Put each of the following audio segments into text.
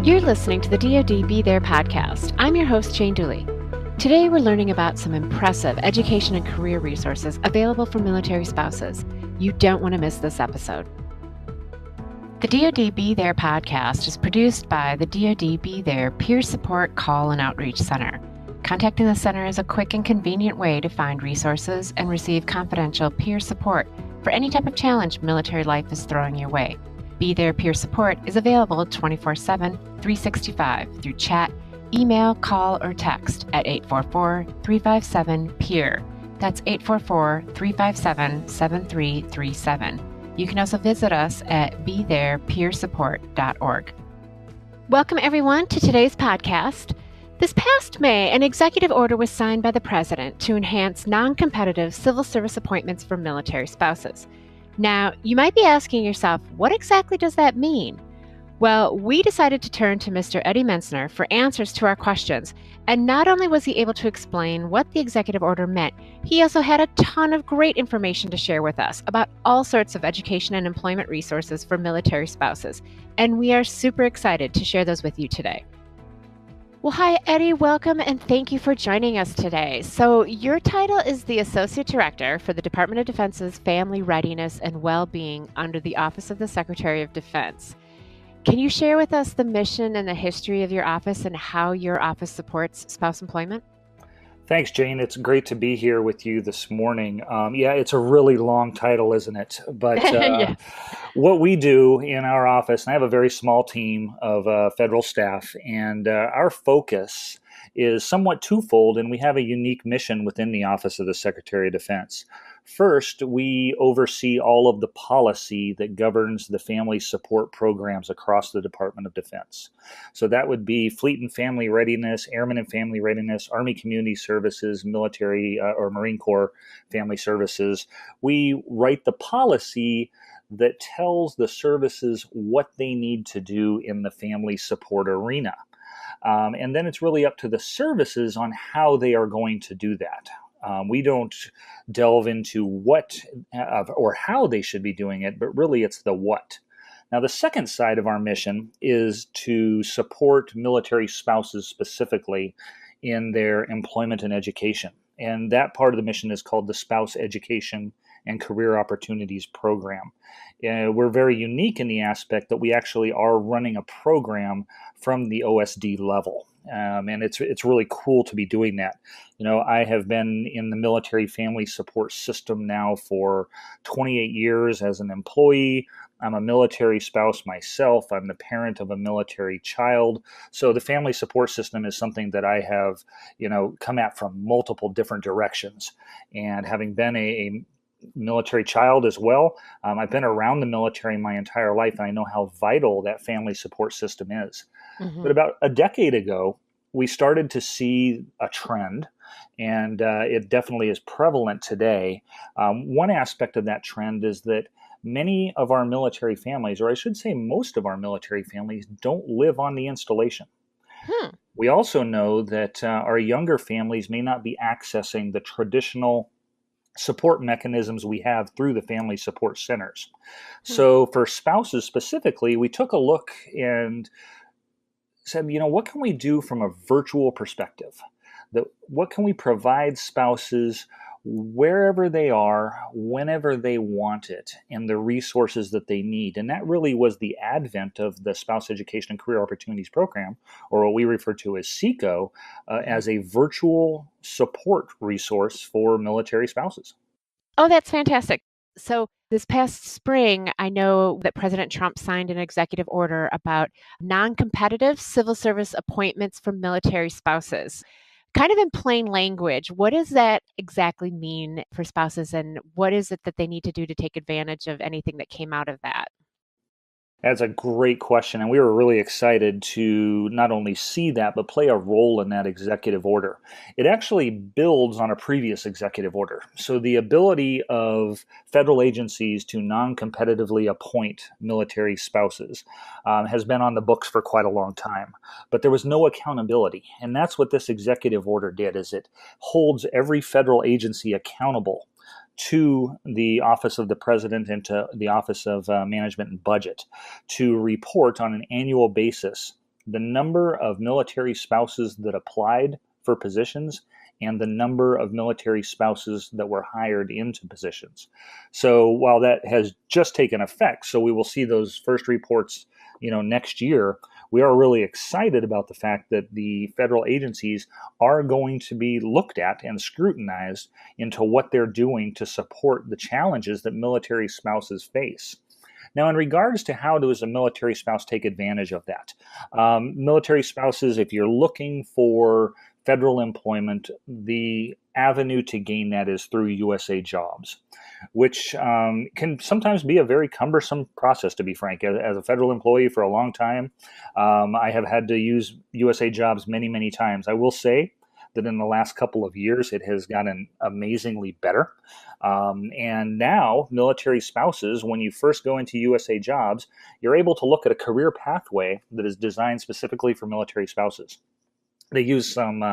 You're listening to the DoD BeThere Podcast. I'm your host, Jane Dooley. Today we're learning about some impressive education and career resources available for military spouses. You don't want to miss this episode. The DoD BeThere Podcast is produced by the DoD BeThere Peer Support Call and Outreach Center. Contacting the center is a quick and convenient way to find resources and receive confidential peer support for any type of challenge military life is throwing your way. BeThere Peer Support is available 24/7, 365 through chat, email, call, or text at 844-357-PEER. That's 844-357-7337. You can also visit us at betherepeersupport.org. Welcome, everyone, to today's podcast. This past May, an executive order was signed by the President to enhance non-competitive civil service appointments for military spouses. Now, you might be asking yourself, what exactly does that mean? Well, we decided to turn to Mr. Eddy Mentzer for answers to our questions. And not only was he able to explain what the executive order meant, he also had a ton of great information to share with us about all sorts of education and employment resources for military spouses. And we are super excited to share those with you today. Well, hi, Eddy. Welcome, and thank you for joining us today. So your title is the Associate Director for the Department of Defense's Family Readiness and Well-Being under the Office of the Secretary of Defense. Can you share with us the mission and the history of your office and how your office supports spouse employment? Thanks, Jane. It's great to be here with you this morning. It's a really long title, isn't it? But Yes. What we do in our office, and I have a very small team of federal staff, and our focus is somewhat twofold, and we have a unique mission within the Office of the Secretary of Defense. First, we oversee all of the policy that governs the family support programs across the Department of Defense. So that would be Fleet and Family Readiness, Airmen and Family Readiness, Army Community Services, Military or Marine Corps Family Services. We write the policy that tells the services what they need to do in the family support arena. And then it's really up to the services on how they are going to do that. We don't delve into what or how they should be doing it, but really it's the what. Now, the second side of our mission is to support military spouses specifically in their employment and education. And that part of the mission is called the Spouse Education and Career Opportunities Program. We're very unique in the aspect that we actually are running a program from the OSD level. And it's really cool to be doing that. You know, I have been in the military family support system now for 28 years as an employee. I'm a military spouse myself. I'm the parent of a military child. So the family support system is something that I have, come at from multiple different directions. And having been a military child as well, I've been around the military my entire life, and I know how vital that family support system is. But about a decade ago, we started to see a trend, and it definitely is prevalent today. One aspect of that trend is that many of our military families, or I should say most of our military families, don't live on the installation. We also know that our younger families may not be accessing the traditional support mechanisms we have through the family support centers. So for spouses specifically, we took a look and said, what can we do from a virtual perspective? What can we provide spouses wherever they are, whenever they want it, and the resources that they need? And that really was the advent of the Spouse Education and Career Opportunities Program, or what we refer to as SECO, as a virtual support resource for military spouses. Oh, that's fantastic. So this past spring, I know that President Trump signed an executive order about non-competitive civil service appointments for military spouses. Kind of in plain language, what does that exactly mean for spouses, and what is it that they need to do to take advantage of anything that came out of that? That's a great question, and we were really excited to not only see that, but play a role in that executive order. It actually builds on a previous executive order. So the ability of federal agencies to non-competitively appoint military spouses has been on the books for quite a long time, but there was no accountability. And that's what this executive order did, is it holds every federal agency accountable to the Office of the President and to the Office of Management and Budget to report on an annual basis the number of military spouses that applied for positions and the number of military spouses that were hired into positions. So while that has just taken effect, so we will see those first reports, next year, we are really excited about the fact that the federal agencies are going to be looked at and scrutinized into what they're doing to support the challenges that military spouses face. Now, in regards to how does a military spouse take advantage of that? Military spouses, if you're looking for federal employment, the avenue to gain that is through USA Jobs, which can sometimes be a very cumbersome process, to be frank. As a federal employee for a long time, I have had to use USA Jobs many, many times. I will say that in the last couple of years, it has gotten amazingly better. And now, military spouses, when you first go into USA Jobs, you're able to look at a career pathway that is designed specifically for military spouses. They use some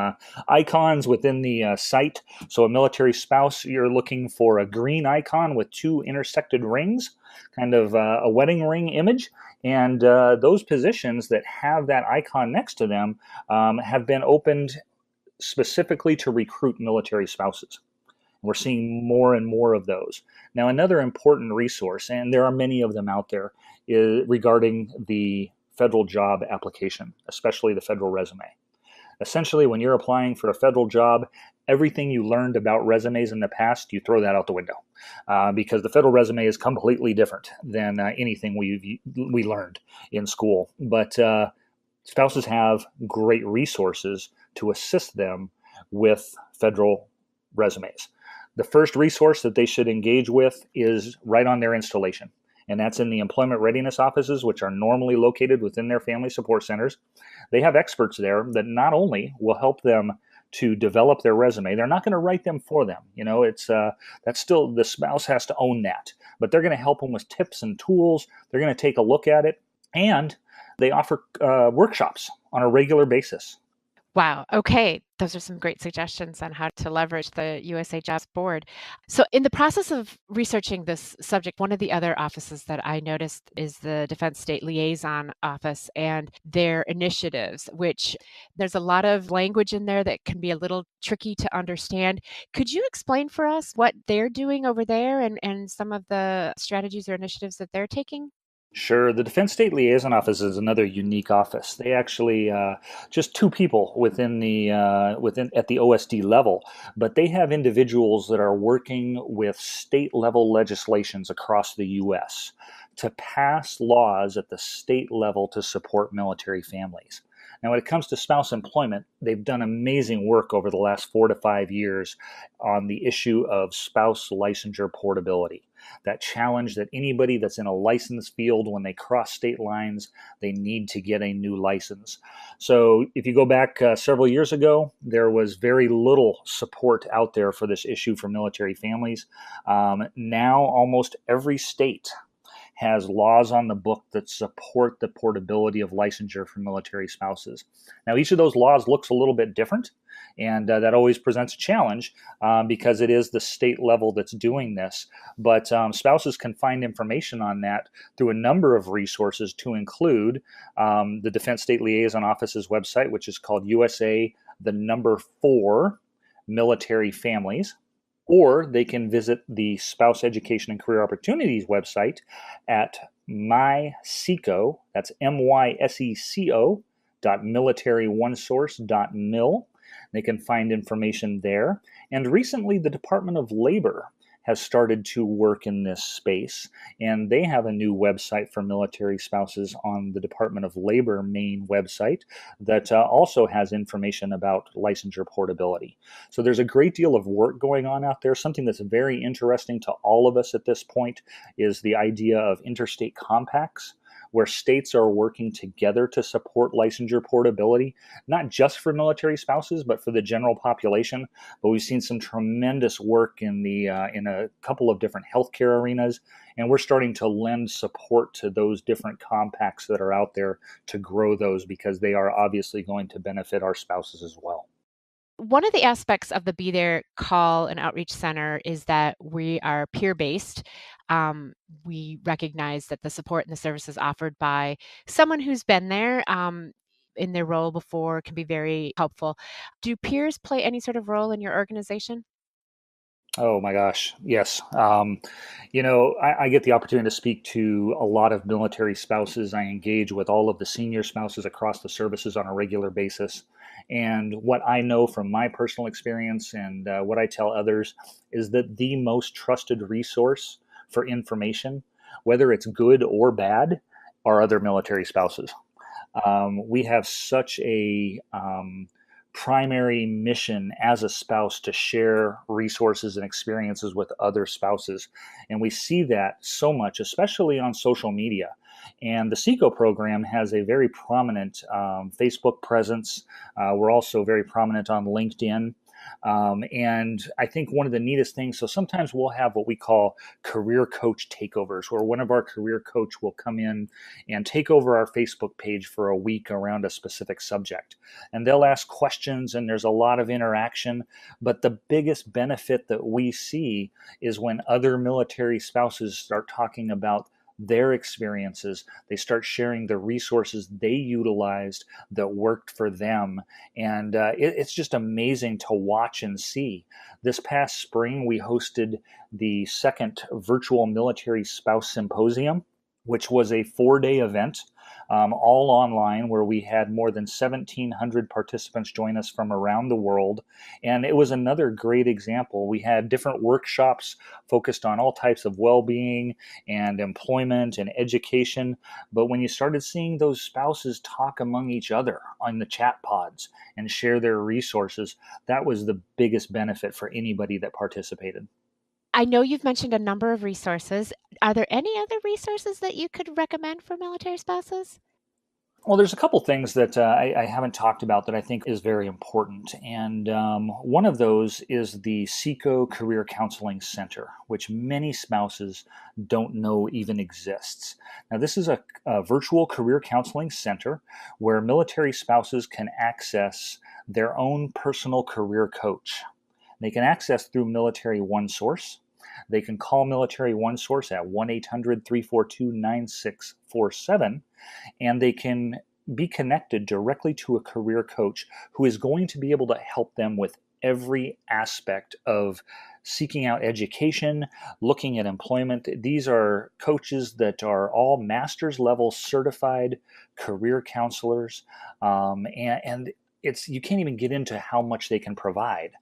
icons within the site. So a military spouse, you're looking for a green icon with two intersected rings, kind of a wedding ring image. And those positions that have that icon next to them have been opened specifically to recruit military spouses. We're seeing more and more of those. Now, another important resource, and there are many of them out there, is regarding the federal job application, especially the federal resume. Essentially, when you're applying for a federal job, everything you learned about resumes in the past, you throw that out the window because the federal resume is completely different than anything we learned in school. But spouses have great resources to assist them with federal resumes. The first resource that they should engage with is right on their installation. And that's in the employment readiness offices, which are normally located within their family support centers. They have experts there that not only will help them to develop their resume, they're not going to write them for them. That's still, the spouse has to own that, but they're going to help them with tips and tools. They're going to take a look at it, and they offer workshops on a regular basis. Wow. Okay. Those are some great suggestions on how to leverage the USA Jobs Board. So, in the process of researching this subject, one of the other offices that I noticed is the Defense State Liaison Office and their initiatives, which there's a lot of language in there that can be a little tricky to understand. Could you explain for us what they're doing over there and some of the strategies or initiatives that they're taking? Sure. The Defense State Liaison Office is another unique office. They actually just two people within at the OSD level, but they have individuals that are working with state level legislations across the U.S. to pass laws at the state level to support military families. Now, when it comes to spouse employment, they've done amazing work over the last 4 to 5 years on the issue of spouse licensure portability. That challenge that anybody that's in a licensed field, when they cross state lines, they need to get a new license. So if you go back several years ago, there was very little support out there for this issue for military families. Now almost every state has laws on the book that support the portability of licensure for military spouses. Now, each of those laws looks a little bit different, and that always presents a challenge because it is the state level that's doing this. But spouses can find information on that through a number of resources, to include the Defense State Liaison Office's website, which is called USA, the number 4 Military Families. Or they can visit the Spouse Education and Career Opportunities website at myseco, that's MYSECO, .militaryonesource.mil. They can find information there. And recently, the Department of Labor has started to work in this space, and they have a new website for military spouses on the Department of Labor main website that also has information about licensure portability. So there's a great deal of work going on out there. Something that's very interesting to all of us at this point is the idea of interstate compacts, where states are working together to support licensure portability, not just for military spouses, but for the general population. But we've seen some tremendous work in a couple of different healthcare arenas, and we're starting to lend support to those different compacts that are out there to grow those, because they are obviously going to benefit our spouses as well. One of the aspects of the BeThere Call and Outreach Center is that we are peer-based. We recognize that the support and the services offered by someone who's been there in their role before can be very helpful. Do peers play any sort of role in your organization? Oh my gosh, yes. I get the opportunity to speak to a lot of military spouses. I engage with all of the senior spouses across the services on a regular basis. And what I know from my personal experience and what I tell others is that the most trusted resource for information, whether it's good or bad, are other military spouses. We have such a primary mission as a spouse to share resources and experiences with other spouses. And we see that so much, especially on social media. And the SECO program has a very prominent Facebook presence. We're also very prominent on LinkedIn. And I think one of the neatest things, so sometimes we'll have what we call career coach takeovers, where one of our career coach will come in and take over our Facebook page for a week around a specific subject. And they'll ask questions and there's a lot of interaction. But the biggest benefit that we see is when other military spouses start talking about their experiences. They start sharing the resources they utilized that worked for them. And it's just amazing to watch and see. This past spring, we hosted the second virtual military spouse symposium, which was a 4-day event, all online, where we had more than 1,700 participants join us from around the world. And it was another great example. We had different workshops focused on all types of well-being and employment and education. But when you started seeing those spouses talk among each other on the chat pods and share their resources, that was the biggest benefit for anybody that participated. I know you've mentioned a number of resources. Are there any other resources that you could recommend for military spouses? Well, there's a couple things that I haven't talked about that I think is very important. And one of those is the SECO Career Counseling Center, which many spouses don't know even exists. Now, this is a virtual career counseling center where military spouses can access their own personal career coach. They can access through Military OneSource. They can call Military OneSource at 1-800-342-9647, and they can be connected directly to a career coach who is going to be able to help them with every aspect of seeking out education, looking at employment. These are coaches that are all master's level certified career counselors, and you can't even get into how much they can provide.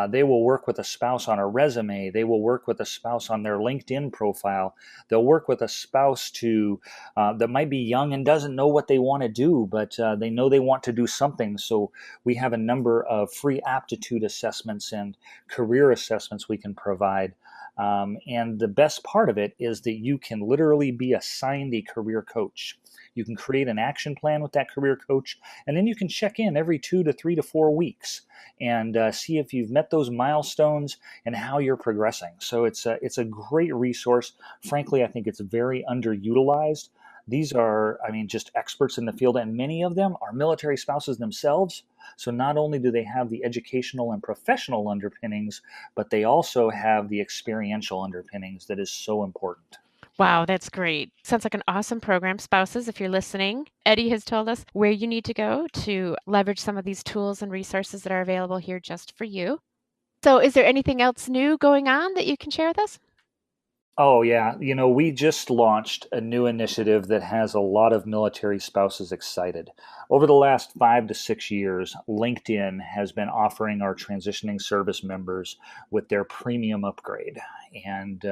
They will work with a spouse on a resume. They will work with a spouse on their LinkedIn profile. They'll work with a spouse that might be young and doesn't know what they want to do, but they know they want to do something. So we have a number of free aptitude assessments and career assessments we can provide. And the best part of it is that you can literally be assigned a career coach. You can create an action plan with that career coach, and then you can check in every 2 to 3 to 4 weeks and see if you've met those milestones and how you're progressing. So it's a great resource. Frankly, I think it's very underutilized. These are, just experts in the field, and many of them are military spouses themselves. So not only do they have the educational and professional underpinnings, but they also have the experiential underpinnings that is so important. Wow, that's great. Sounds like an awesome program. Spouses, if you're listening, Eddy has told us where you need to go to leverage some of these tools and resources that are available here just for you. So is there anything else new going on that you can share with us? Oh, yeah. We just launched a new initiative that has a lot of military spouses excited. Over the last 5 to 6 years, LinkedIn has been offering our transitioning service members with their premium upgrade. And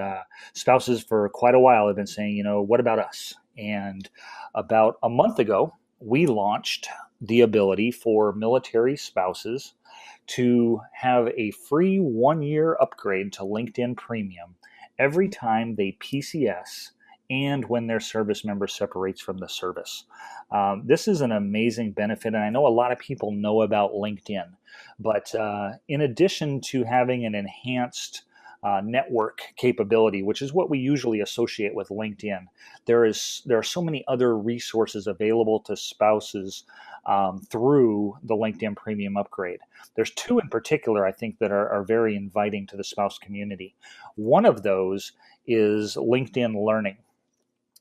spouses for quite a while have been saying, what about us? And about a month ago, we launched the ability for military spouses to have a free 1-year upgrade to LinkedIn Premium every time they PCS and when their service member separates from the service. This is an amazing benefit, and I know a lot of people know about LinkedIn, but in addition to having an enhanced network capability, which is what we usually associate with LinkedIn, there are so many other resources available to spouses through the LinkedIn Premium upgrade. There's 2 in particular, I think, that are very inviting to the spouse community. One of those is LinkedIn Learning.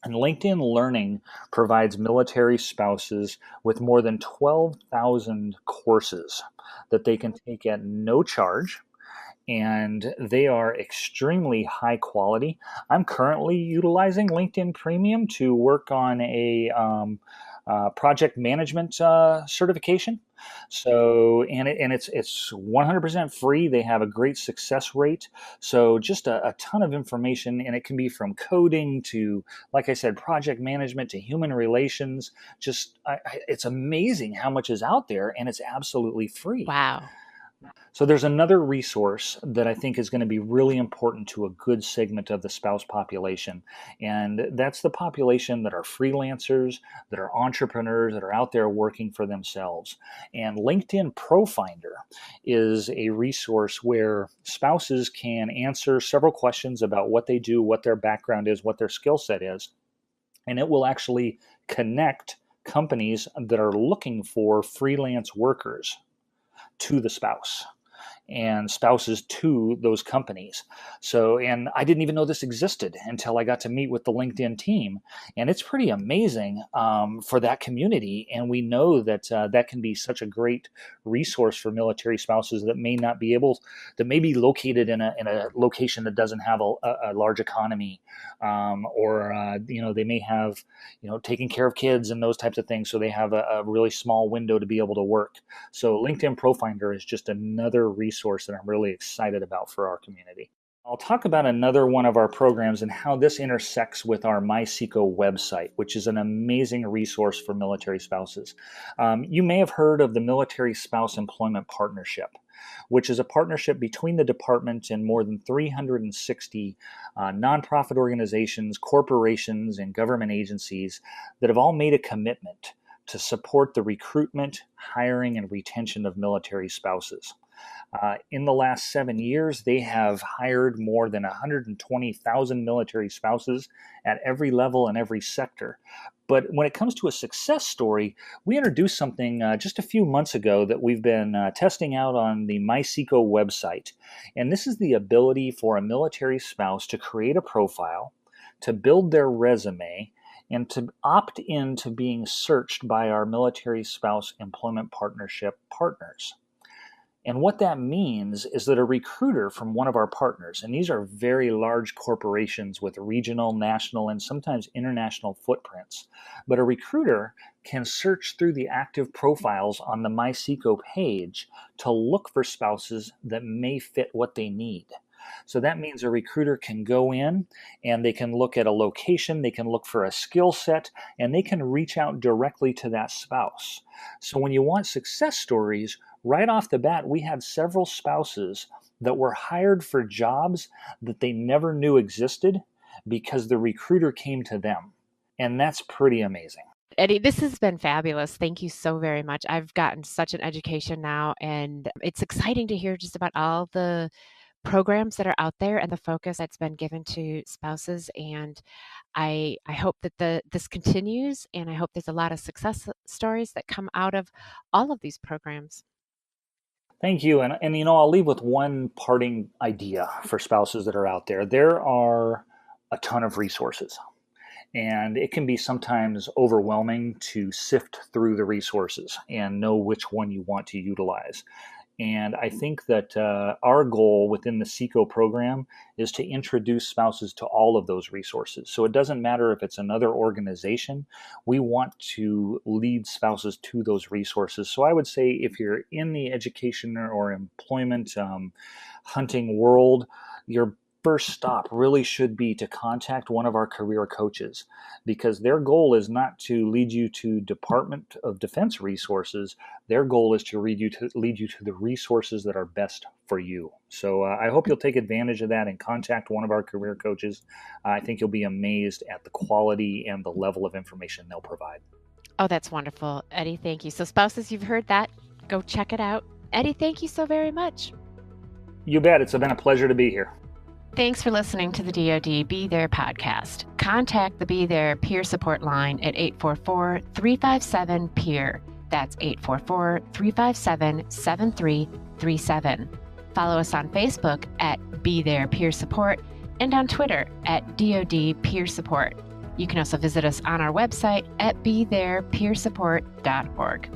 And LinkedIn Learning provides military spouses with more than 12,000 courses that they can take at no charge, and they are extremely high quality. I'm currently utilizing LinkedIn Premium to work on a project management certification. So, it's 100% free. They have a great success rate. So, just a ton of information, and it can be from coding to, like I said, project management to human relations. It's amazing how much is out there, and it's absolutely free. Wow. So there's another resource that I think is going to be really important to a good segment of the spouse population. And that's the population that are freelancers, that are entrepreneurs, that are out there working for themselves. And LinkedIn ProFinder is a resource where spouses can answer several questions about what they do, what their background is, what their skill set is. And it will actually connect companies that are looking for freelance workers to the spouse, and spouses to those companies. So, and I didn't even know this existed until I got to meet with the LinkedIn team. And it's pretty amazing for that community. And we know that that can be such a great resource for military spouses that may be located in a location that doesn't have a large economy, or they may have, taking care of kids and those types of things. So they have a really small window to be able to work. So LinkedIn ProFinder is just another resource that I'm really excited about for our community. I'll talk about another one of our programs and how this intersects with our MySeco website, which is an amazing resource for military spouses. You may have heard of the Military Spouse Employment Partnership, which is a partnership between the department and more than 360 nonprofit organizations, corporations, and government agencies that have all made a commitment to support the recruitment, hiring, and retention of military spouses. In the last 7 years, they have hired more than 120,000 military spouses at every level and every sector. But when it comes to a success story, we introduced something just a few months ago that we've been testing out on the MySeco website. And this is the ability for a military spouse to create a profile, to build their resume, and to opt into being searched by our Military Spouse Employment Partnership partners. And what that means is that a recruiter from one of our partners, and these are very large corporations with regional, national, and sometimes international footprints, but a recruiter can search through the active profiles on the MySeco page to look for spouses that may fit what they need. So that means a recruiter can go in and they can look at a location, they can look for a skill set, and they can reach out directly to that spouse. So when you want success stories, right off the bat, we had several spouses that were hired for jobs that they never knew existed because the recruiter came to them. And that's pretty amazing. Eddy, this has been fabulous. Thank you so very much. I've gotten such an education now, and it's exciting to hear just about all the programs that are out there and the focus that's been given to spouses. And I hope that this continues, and I hope there's a lot of success stories that come out of all of these programs. Thank you. And I'll leave with one parting idea for spouses that are out there. There are a ton of resources, and it can be sometimes overwhelming to sift through the resources and know which one you want to utilize. And I think that our goal within the SECO program is to introduce spouses to all of those resources. So it doesn't matter if it's another organization, we want to lead spouses to those resources. So I would say if you're in the education or employment hunting world, your first stop really should be to contact one of our career coaches, because their goal is not to lead you to Department of Defense resources. Their goal is to lead you to the resources that are best for you. So I hope you'll take advantage of that and contact one of our career coaches. I think you'll be amazed at the quality and the level of information they'll provide. Oh, that's wonderful. Eddy, thank you. So spouses, you've heard that. Go check it out. Eddy, thank you so very much. You bet. It's been a pleasure to be here. Thanks for listening to the DoD BeThere Podcast. Contact the BeThere Peer Support line at 844-357-PEER. That's 844-357-7337. Follow us on Facebook at BeThere Peer Support and on Twitter at DoD Peer Support. You can also visit us on our website at BeTherePeerSupport.org.